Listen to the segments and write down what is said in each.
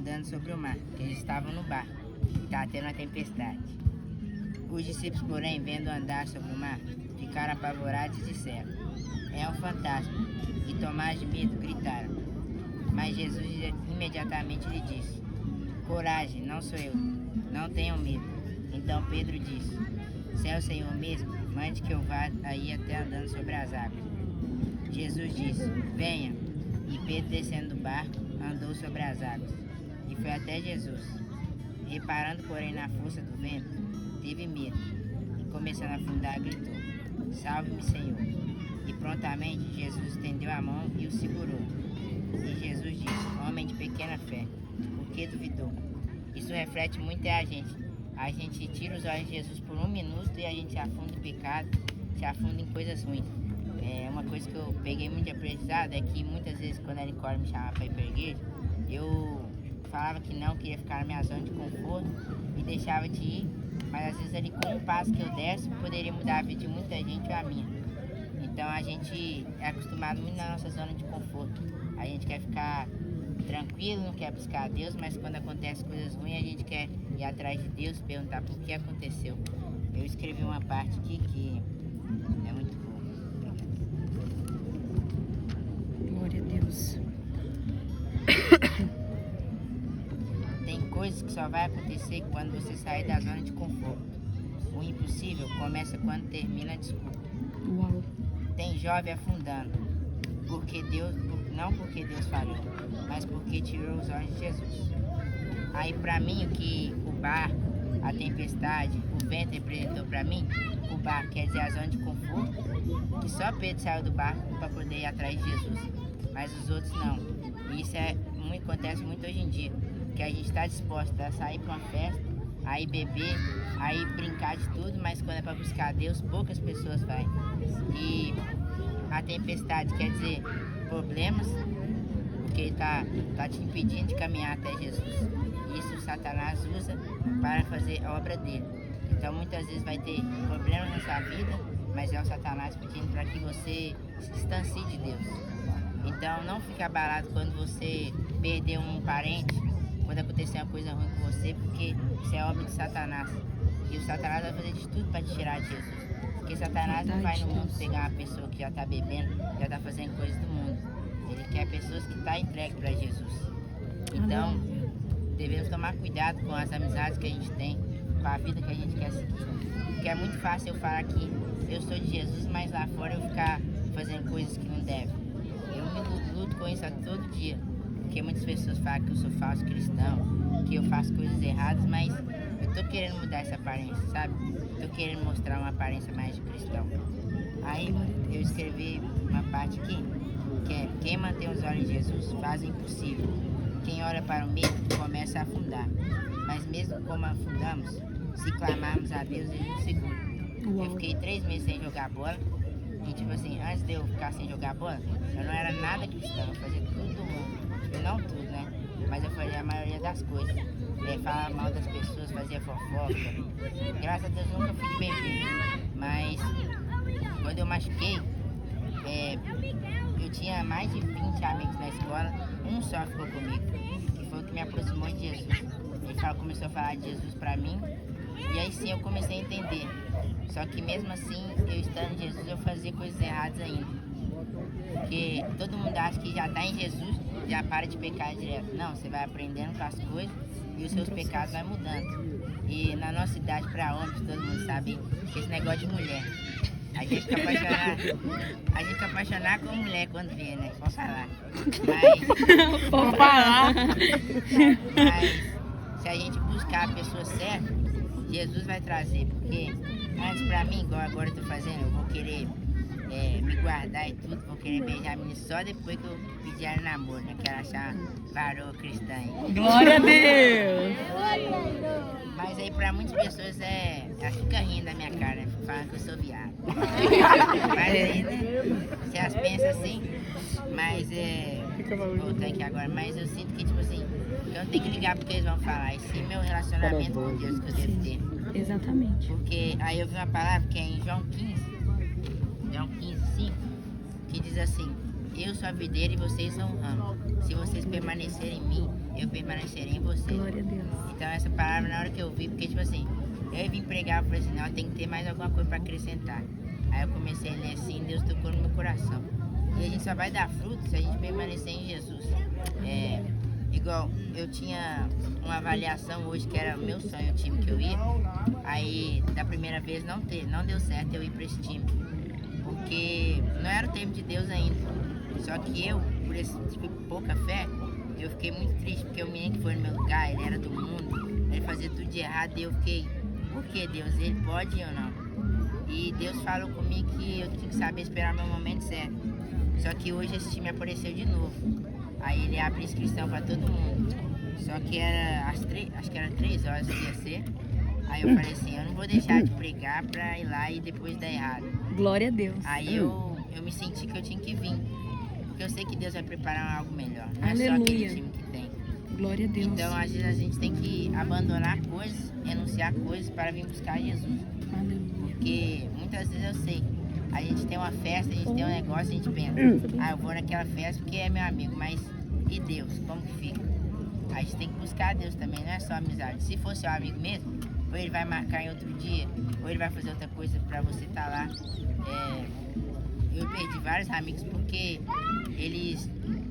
andando sobre o mar, que eles estavam no barco, e estava tendo uma tempestade. Os discípulos, porém, vendo andar sobre o mar, ficaram apavorados e disseram: é um fantasma. E tomados de medo, gritaram. Mas Jesus imediatamente lhe disse: coragem, não sou eu, não tenham medo. Então Pedro disse: se é o Senhor mesmo, mande que eu vá aí até andando sobre as águas. Jesus disse: venha. E Pedro, descendo do barco, andou sobre as águas e foi até Jesus. Reparando, porém, na força do vento, teve medo e, começando a afundar, gritou: salve-me, Senhor. E prontamente Jesus estendeu a mão e o segurou. E Jesus disse: homem de pequena fé, por que duvidou? Isso reflete muito a gente. A gente tira os olhos de Jesus por um minuto e a gente se afunda em pecado, se afunda em coisas ruins. Uma coisa que eu peguei muito de aprendizado é que muitas vezes quando a Nicole me chamava para ir para a igreja, eu falava que não, queria ficar na minha zona de conforto e deixava de ir, mas às vezes ali com um passo que eu desse poderia mudar a vida de muita gente ou a minha. Então a gente é acostumado muito na nossa zona de conforto. A gente quer ficar tranquilo, não quer buscar a Deus, mas quando acontece coisas ruins a gente quer ir atrás de Deus, perguntar por que aconteceu. Eu escrevi uma parte aqui que é muito boa. Glória a Deus. Tem coisas que só vai acontecer quando você sair da zona de conforto. O impossível começa quando termina a desculpa. Uau. Tem jovem afundando, não porque Deus falhou, mas porque tirou os olhos de Jesus. Aí para mim o que o barco, a tempestade, o vento representou para mim, o barco quer dizer a zona de conforto, que só Pedro saiu do barco para poder ir atrás de Jesus, mas os outros não. E isso acontece muito hoje em dia, que a gente está disposto a sair para uma festa, aí beber, aí brincar de tudo, mas quando é para buscar a Deus, poucas pessoas vão. E a tempestade quer dizer problemas, porque está te impedindo de caminhar até Jesus. Isso o Satanás usa para fazer a obra dele. Então muitas vezes vai ter problemas na sua vida, mas é o Satanás pedindo para que você se distancie de Deus. Então não fique abalado quando você perder um parente, quando acontecer uma coisa ruim com você, porque isso é obra de Satanás. E o Satanás vai fazer de tudo para te tirar de Jesus. Porque Satanás não vai no mundo pegar uma pessoa que já está bebendo, já está fazendo coisas do mundo. Ele quer pessoas que estão entregues para Jesus. Então, devemos tomar cuidado com as amizades que a gente tem, com a vida que a gente quer seguir. Porque é muito fácil eu falar que eu sou de Jesus, mas lá fora eu ficar fazendo coisas que não devem. Eu me luto com isso todo dia. Porque muitas pessoas falam que eu sou falso cristão, que eu faço coisas erradas, mas eu tô querendo mudar essa aparência, sabe? Tô querendo mostrar uma aparência mais de cristão. Aí eu escrevi uma parte aqui, que é: quem mantém os olhos em Jesus faz o impossível. Quem olha para o medo começa a afundar. Mas mesmo como afundamos, se clamarmos a Deus, Ele nos segura. Eu fiquei 3 meses sem jogar bola. E tipo assim, antes de eu ficar sem jogar bola, eu não era nada cristão, eu fazia tudo do mundo. Tipo, não tudo, né? Mas eu fazia a maioria das coisas. Falava mal das pessoas, fazia fofoca. Graças a Deus nunca fui de beber. Mas quando eu machuquei, eu tinha mais de 20 amigos na escola, um só ficou comigo, que foi o que me aproximou de Jesus. Ele começou a falar de Jesus pra mim, e aí sim eu comecei a entender. Só que mesmo assim, eu estando em Jesus, eu fazia coisas erradas ainda. Porque todo mundo acha que já está em Jesus, já para de pecar direto. Não, você vai aprendendo com as coisas e os seus pecados vão mudando. E na nossa idade, para homens, todo mundo sabe que esse negócio de mulher. A gente fica apaixonado com mulher quando vê, né? Pode falar. Pode falar. Mas se a gente buscar a pessoa certa, Jesus vai trazer. Porque antes, pra mim, igual agora eu tô fazendo, eu vou querer me guardar e tudo, vou querer beijar a menina só depois que eu pedir ela namoro, né? Que ela achar varoa cristã. Glória a Deus! Mas aí pra muitas pessoas ela fica rindo da minha cara, né? Falando que eu sou viado. Mas aí, né? Se elas pensam assim, mas voltando aqui agora, mas eu sinto que, tipo assim, eu não tenho que ligar porque eles vão falar, e sim meu relacionamento com Deus que eu devo ter. Exatamente. Porque aí eu vi uma palavra que é em João 15, 5, que diz assim: eu sou a videira e vocês são o ramo. Se vocês permanecerem em mim, eu permanecerei em vocês. Glória a Deus. Então essa palavra na hora que eu vi, porque tipo assim, eu vim pregar, eu falei assim, não, tem que ter mais alguma coisa para acrescentar. Aí eu comecei a ler assim, Deus tocou no meu coração. E a gente só vai dar fruto se a gente permanecer em Jesus. Igual, eu tinha uma avaliação hoje que era o meu sonho, o time que eu ia. Aí, da primeira vez, não deu certo eu ir para esse time. Porque não era o tempo de Deus ainda. Só que eu, por esse tipo, pouca fé, eu fiquei muito triste. Porque o menino que foi no meu lugar, ele era do mundo. Ele fazia tudo de errado e eu fiquei, por que Deus? Ele pode ou não? E Deus falou comigo que eu tinha que saber esperar meu momento certo. Só que hoje esse time apareceu de novo. Aí ele abre inscrição para todo mundo. Só que era acho que era 3 horas que ia ser. Aí eu falei assim, eu não vou deixar de pregar pra ir lá e depois dar errado. Glória a Deus. Aí eu me senti que eu tinha que vir. Porque eu sei que Deus vai preparar algo melhor. Não é só Aleluia. aquele time que tem. Glória a Deus. Então às vezes a gente tem que abandonar coisas, renunciar coisas para vir buscar Jesus. Aleluia. Porque muitas vezes eu sei, a gente tem uma festa, a gente tem um negócio, a gente pensa, eu vou naquela festa porque é meu amigo, mas e Deus, como que fica? A gente tem que buscar Deus também, não é só amizade. Se for seu amigo mesmo, ou ele vai marcar em outro dia, ou ele vai fazer outra coisa pra você estar lá. Eu perdi vários amigos porque eles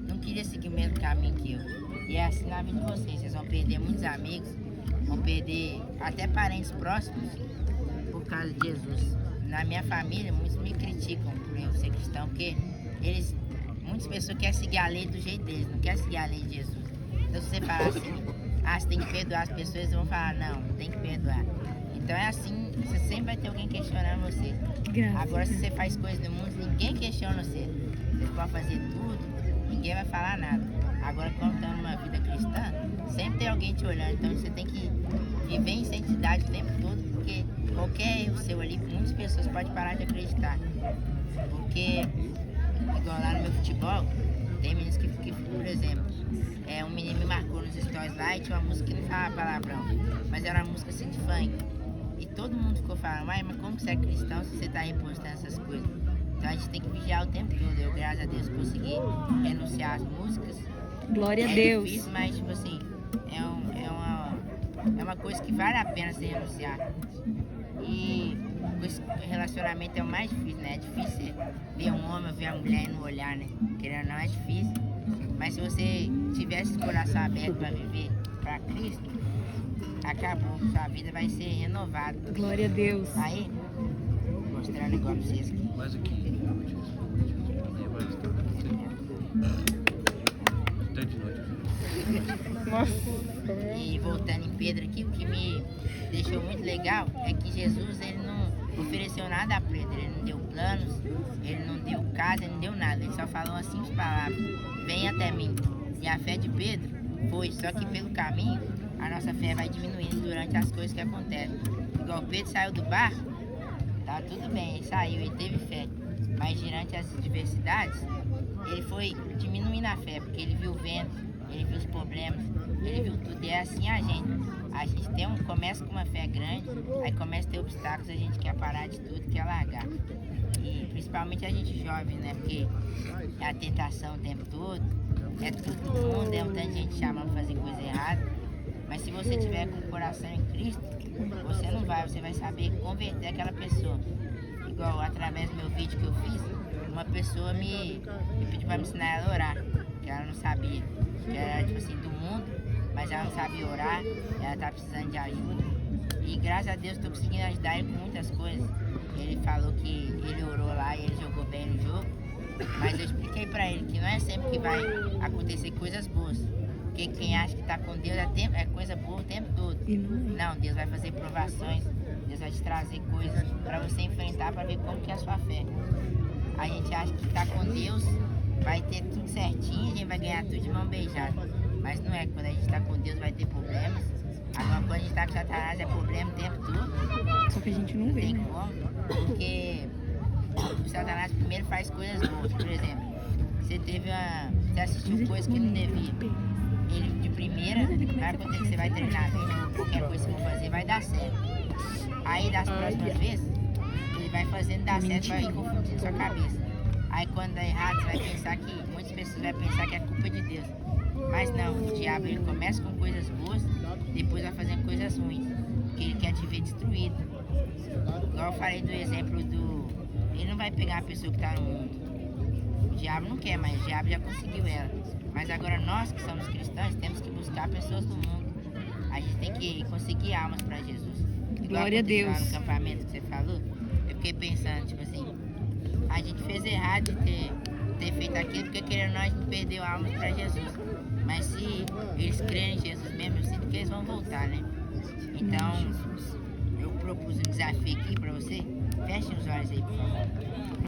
não queriam seguir o mesmo caminho que eu. E é assim na vida de vocês vão perder muitos amigos, vão perder até parentes próximos por causa de Jesus. Na minha família, muitos me criticam por eu ser cristão, porque muitas pessoas querem seguir a lei do jeito deles, não querem seguir a lei de Jesus. Então se você falar assim, você tem que perdoar as pessoas, eles vão falar, não tem que perdoar. Então é assim, você sempre vai ter alguém questionando você. Agora se você faz coisas no mundo, ninguém questiona você. Você pode fazer tudo, ninguém vai falar nada. Agora quando está numa vida cristã, sempre tem alguém te olhando, então você tem que viver em santidade o tempo todo, porque qualquer erro seu ali, muitas pessoas podem parar de acreditar. Porque, igual lá no meu futebol, tem meninos que por exemplo, um menino me marcou nos stories lá e tinha uma música que não falava palavrão, mas era uma música assim de funk. E todo mundo ficou falando, mas como você é cristão se você está repostando essas coisas? Então a gente tem que vigiar o tempo todo. Eu, graças a Deus, consegui renunciar às músicas. Glória a Deus. É difícil, mas tipo assim, é uma coisa que vale a pena se renunciar. E esse relacionamento é o mais difícil, né? É difícil ver um homem, ver a mulher e não olhar, né? Querendo ou não, é difícil. Mas se você tivesse o coração aberto para viver para Cristo, acabou, sua vida vai ser renovada. Glória a Deus. Aí, mostrando igual pra vocês aqui. Mais aqui. E voltando em Pedro aqui, o que me deixou muito legal é que Jesus, ele não ofereceu nada a Pedro, ele não deu planos, ele não deu casa, ele não deu nada, ele só falou as simples palavras, venha até mim. E a fé de Pedro foi, só que pelo caminho, a nossa fé vai diminuindo durante as coisas que acontecem. Igual Pedro saiu do barco, tá tudo bem, ele saiu, ele teve fé, mas durante as adversidades, ele foi diminuindo a fé, porque ele viu o vento, ele viu os problemas, ele viu tudo. E é assim a gente começa com uma fé grande, aí começa a ter obstáculos, a gente quer parar de tudo, quer largar. E principalmente a gente jovem, né? Porque é a tentação o tempo todo, é tudo no mundo, é um tanto de gente chamando pra fazer coisa errada. Mas se você tiver com o coração em Cristo, você vai saber converter aquela pessoa. Igual através do meu vídeo que eu fiz, uma pessoa me pediu pra me ensinar ela a orar, que ela não sabia. Que era tipo assim, do mundo, mas ela não sabia orar, ela tá precisando de ajuda. E graças a Deus estou conseguindo ajudar ele com muitas coisas. Ele falou que ele orou lá e ele jogou bem no jogo, mas eu expliquei pra ele que não é sempre que vai acontecer coisas boas. Porque quem acha que tá com Deus é coisa boa o tempo todo. Não, Deus vai fazer provações, Deus vai te trazer coisas pra você enfrentar, pra ver como que é a sua fé. A gente acha que tá com Deus, vai ter tudo certinho, a gente vai ganhar tudo de mão beijada. Mas não é, quando a gente tá com Deus vai ter problemas. Agora quando a gente tá com Satanás é problema o tempo todo. Só que a gente não vê, Tem né? como, porque o Satanás primeiro faz coisas boas. Por exemplo, você assistiu coisas que não devia. Ele de primeira vai acontecer, você vai treinar bem, qualquer coisa que você for fazer vai dar certo. Aí das próximas vezes, ele vai fazendo dar certo, vai confundindo sua cabeça. Aí quando dá errado, você vai pensar que, muitas pessoas vão pensar que é culpa de Deus. Mas não, o diabo ele começa com coisas boas, depois vai fazendo coisas ruins, porque ele quer te ver destruído. Igual eu falei do exemplo do... Ele não vai pegar a pessoa que está no mundo. O diabo não quer, mas o diabo já conseguiu ela. Mas agora nós que somos cristãos temos que buscar pessoas do mundo. A gente tem que conseguir almas para Jesus. Glória a Deus. Lá no campamento que você falou, eu fiquei pensando, tipo assim, a gente fez errado de ter feito aquilo, porque querendo nós, a gente perdeu almas para Jesus. Mas se eles crerem em Jesus mesmo, eu sinto que eles vão voltar, né? Então, eu propus um desafio aqui para você. Feche os olhos aí, por favor.